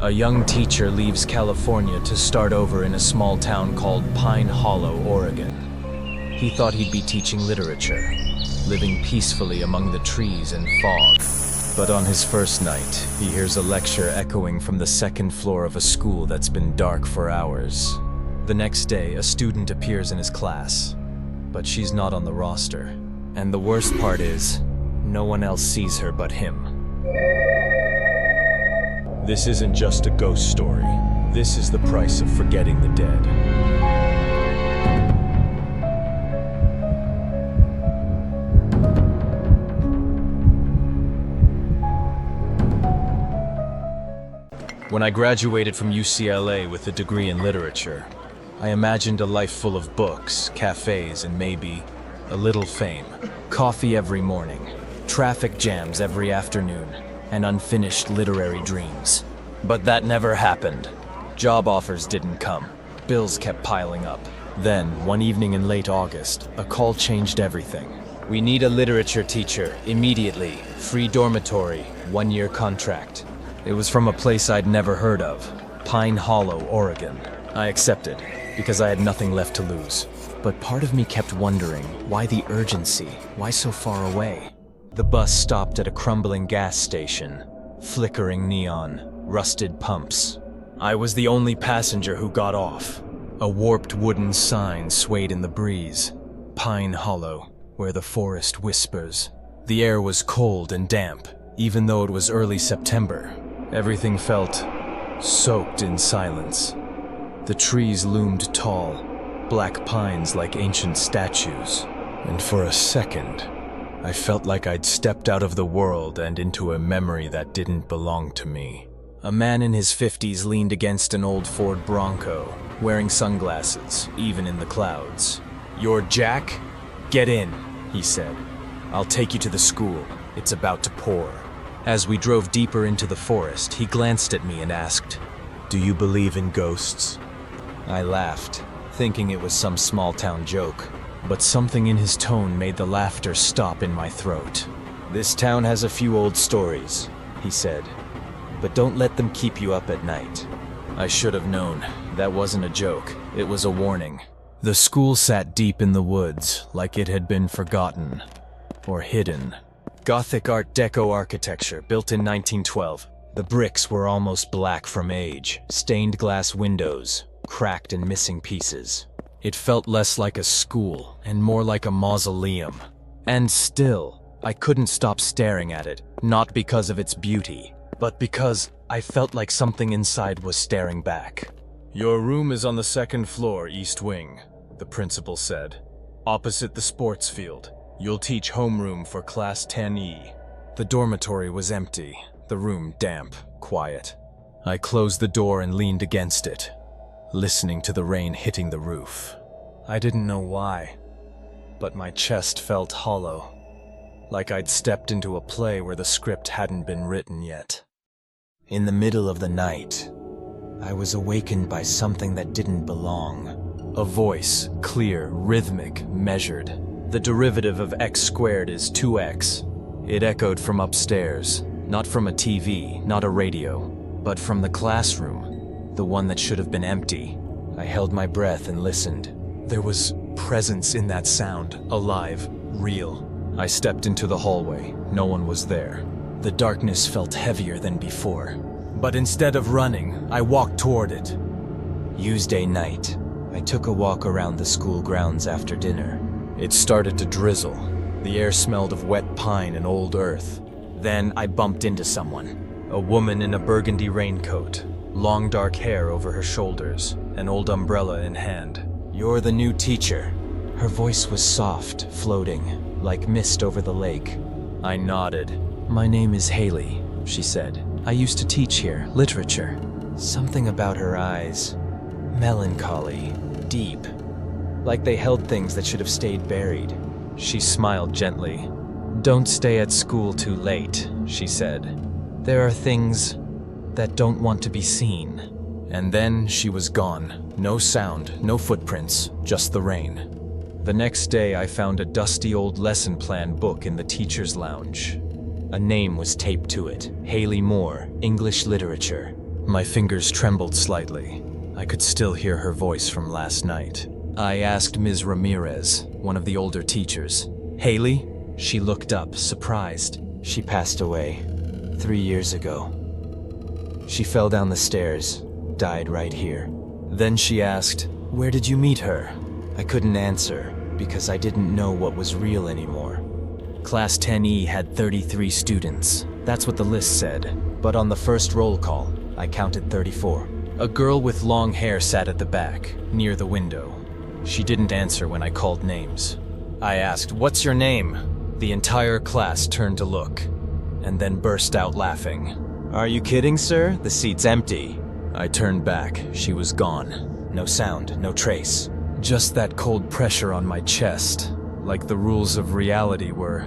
A young teacher leaves California to start over in a small town called Pine Hollow, Oregon. He thought he'd be teaching literature, living peacefully among the trees and fog. But on his first night, he hears a lecture echoing from the second floor of a school that's been dark for hours. The next day, a student appears in his class, but she's not on the roster. And the worst part is, no one else sees her but him. This isn't just a ghost story. This is the price of forgetting the dead. When I graduated from UCLA with a degree in literature, I imagined a life full of books, cafes, and maybe a little fame. Coffee every morning, traffic jams every afternoon, and unfinished literary dreams. But that never happened. Job offers didn't come. Bills kept piling up. Then, one evening in late August, a call changed everything. We need a literature teacher, immediately. Free dormitory, 1-year contract. It was from a place I'd never heard of, Pine Hollow, Oregon. I accepted, because I had nothing left to lose. But part of me kept wondering, why the urgency? Why so far away? The bus stopped at a crumbling gas station. Flickering neon, rusted pumps. I was the only passenger who got off. A warped wooden sign swayed in the breeze. Pine Hollow, where the forest whispers. The air was cold and damp, even though it was early September. Everything felt soaked in silence. The trees loomed tall, black pines like ancient statues. And for a second, I felt like I'd stepped out of the world and into a memory that didn't belong to me. A man in his 50s leaned against an old Ford Bronco, wearing sunglasses, even in the clouds. "You're Jack? Get in," he said. "I'll take you to the school. It's about to pour." As we drove deeper into the forest, he glanced at me and asked, "Do you believe in ghosts?" I laughed, thinking it was some small-town joke, but something in his tone made the laughter stop in my throat. "This town has a few old stories," he said, "but don't let them keep you up at night." I should have known. That wasn't a joke. It was a warning. The school sat deep in the woods, like it had been forgotten or hidden. Gothic Art Deco architecture, built in 1912. The bricks were almost black from age, stained glass windows, cracked and missing pieces. It felt less like a school and more like a mausoleum. And still, I couldn't stop staring at it, not because of its beauty, but because I felt like something inside was staring back. "Your room is on the second floor, East Wing," the principal said. "Opposite the sports field. You'll teach homeroom for Class 10E. The dormitory was empty, the room damp, quiet. I closed the door and leaned against it, listening to the rain hitting the roof. I didn't know why, but my chest felt hollow, like I'd stepped into a play where the script hadn't been written yet. In the middle of the night, I was awakened by something that didn't belong. A voice, clear, rhythmic, measured. The derivative of x squared is 2x. It echoed from upstairs, not from a TV, not a radio, but from the classroom, the one that should have been empty. I held my breath and listened. There was presence in that sound, alive, real. I stepped into the hallway. No one was there. The darkness felt heavier than before. But instead of running, I walked toward it. Tuesday night, I took a walk around the school grounds after dinner. It started to drizzle. The air smelled of wet pine and old earth. Then I bumped into someone. A woman in a burgundy raincoat, long dark hair over her shoulders, an old umbrella in hand. "You're the new teacher." Her voice was soft, floating, like mist over the lake. I nodded. "My name is Haley," she said. "I used to teach here, literature." Something about her eyes. Melancholy, deep. Like they held things that should have stayed buried. She smiled gently. "Don't stay at school too late," she said. "There are things that don't want to be seen." And then she was gone. No sound, no footprints, just the rain. The next day I found a dusty old lesson plan book in the teacher's lounge. A name was taped to it, Haley Moore, English Literature. My fingers trembled slightly. I could still hear her voice from last night. I asked Ms. Ramirez, one of the older teachers. "Haley?" She looked up, surprised. She passed away 3 years ago. She fell down the stairs, died right here. Then she asked, "Where did you meet her?" I couldn't answer because I didn't know what was real anymore. Class 10E had 33 students. That's what the list said. But on the first roll call, I counted 34. A girl with long hair sat at the back, near the window. She didn't answer when I called names. I asked, "What's your name?" The entire class turned to look, and then burst out laughing. "Are you kidding, sir? The seat's empty." I turned back. She was gone. No sound, no trace. Just that cold pressure on my chest, like the rules of reality were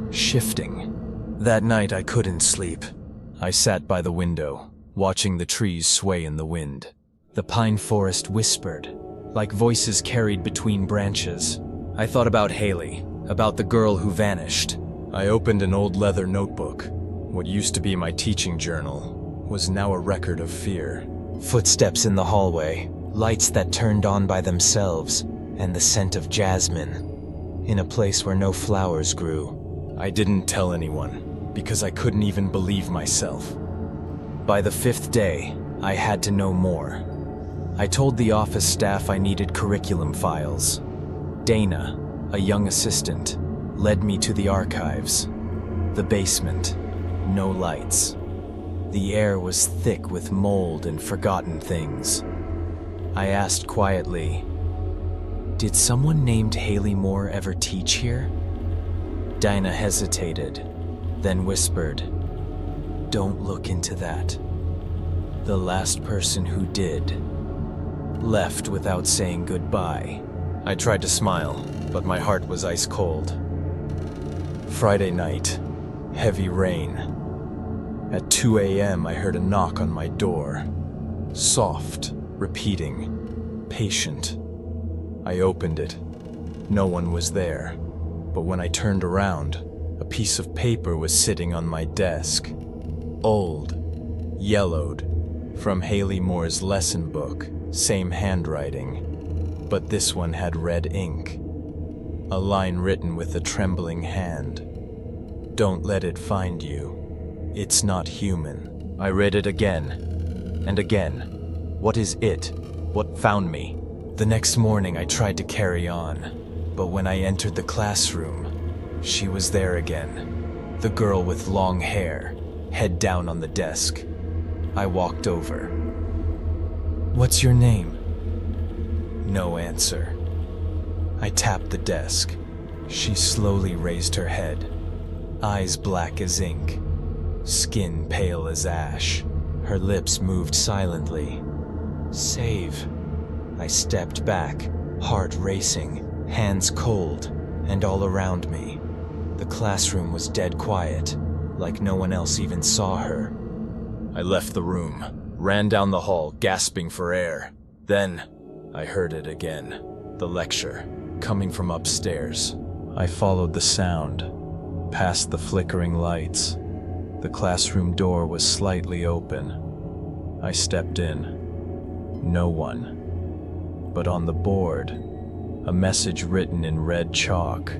shifting. That night I couldn't sleep. I sat by the window, watching the trees sway in the wind. The pine forest whispered, like voices carried between branches. I thought about Haley, about the girl who vanished. I opened an old leather notebook. What used to be my teaching journal was now a record of fear. Footsteps in the hallway, lights that turned on by themselves, and the scent of jasmine. In a place where no flowers grew. I didn't tell anyone, because I couldn't even believe myself. By the 5th day, I had to know more. I told the office staff I needed curriculum files. Dana, a young assistant, led me to the archives. The basement, no lights. The air was thick with mold and forgotten things. I asked quietly, "Did someone named Haley Moore ever teach here?" Dinah hesitated, then whispered, "Don't look into that." The last person who did left without saying goodbye. I tried to smile, but my heart was ice cold. Friday night, heavy rain. At 2 a.m. I heard a knock on my door. Soft, repeating, patient. I opened it. No one was there. But when I turned around, a piece of paper was sitting on my desk. Old, yellowed, from Haley Moore's lesson book, same handwriting. But this one had red ink. A line written with a trembling hand. "Don't let it find you. It's not human." I read it again, and again. What is it? What found me? The next morning I tried to carry on, but when I entered the classroom, she was there again. The girl with long hair, head down on the desk. I walked over. "What's your name?" No answer. I tapped the desk. She slowly raised her head. Eyes black as ink. Skin pale as ash. Her lips moved silently. "Save." I stepped back, heart racing, hands cold, and all around me. The classroom was dead quiet, like no one else even saw her. I left the room, ran down the hall, gasping for air. Then, I heard it again. The lecture, coming from upstairs. I followed the sound, past the flickering lights. The classroom door was slightly open. I stepped in. No one. But on the board, a message written in red chalk.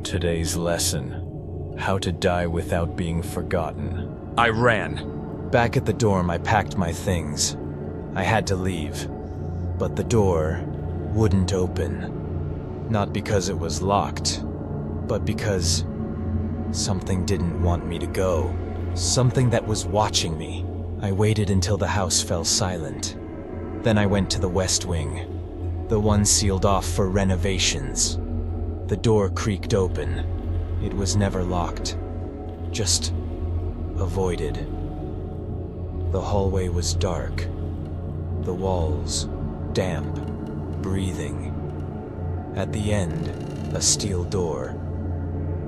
Today's lesson, how to die without being forgotten. I ran. Back at the dorm, I packed my things. I had to leave, but the door wouldn't open. Not because it was locked, but because something didn't want me to go. Something that was watching me. I waited until the house fell silent. Then I went to the West Wing, the one sealed off for renovations. The door creaked open. It was never locked, just avoided. The hallway was dark, the walls damp, breathing. At the end, a steel door.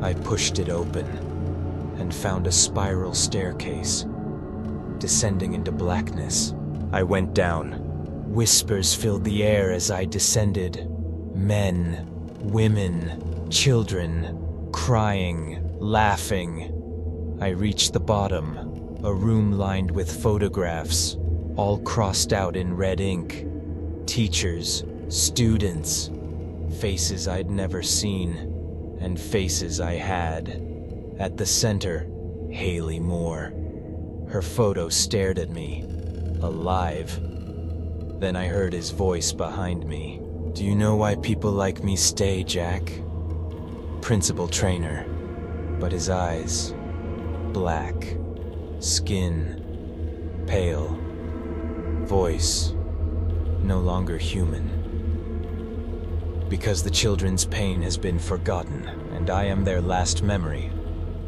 I pushed it open and found a spiral staircase, descending into blackness. I went down. Whispers filled the air as I descended. Men, women, children, crying, laughing. I reached the bottom, A room lined with photographs, all crossed out in red ink. Teachers, students, faces I'd never seen, and faces I had. At the center, Haley Moore. Her photo stared at me, alive. Then I heard his voice behind me. Do you know why people like me stay, Jack? Principal trainer, but his eyes, black, skin, pale, voice, no longer human. Because the children's pain has been forgotten, and I am their last memory.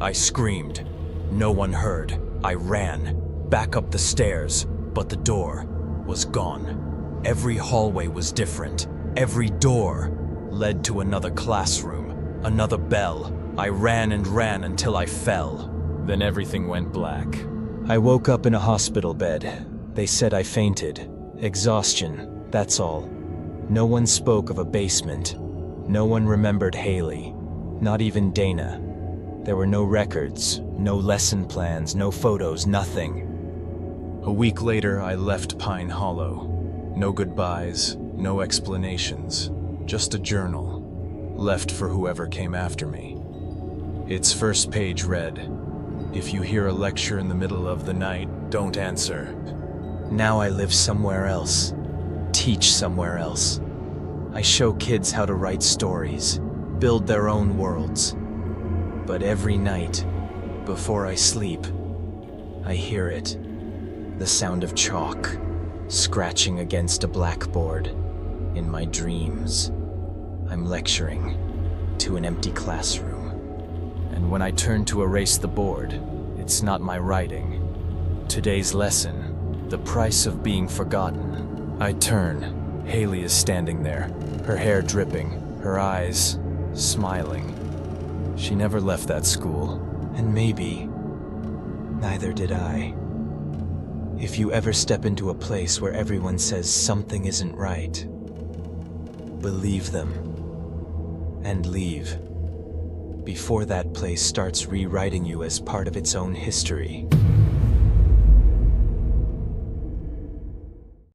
I screamed. No one heard. I ran, back up the stairs, but the door was gone. Every hallway was different. Every door led to another classroom, another bell. I ran and ran until I fell. Then everything went black. I woke up in a hospital bed. They said I fainted. Exhaustion, that's all. No one spoke of a basement. No one remembered Haley, not even Dana. There were no records, no lesson plans, no photos, nothing. A week later, I left Pine Hollow. No goodbyes, no explanations, just a journal, left for whoever came after me. Its first page read, "If you hear a lecture in the middle of the night, don't answer." Now I live somewhere else, teach somewhere else. I show kids how to write stories, build their own worlds. But every night, before I sleep, I hear it. The sound of chalk, scratching against a blackboard. In my dreams, I'm lecturing to an empty classroom. And when I turn to erase the board, it's not my writing. Today's lesson, the price of being forgotten. I turn. Haley is standing there, her hair dripping, her eyes smiling. She never left that school. And maybe, neither did I. If you ever step into a place where everyone says something isn't right, believe them and leave before that place starts rewriting you as part of its own history.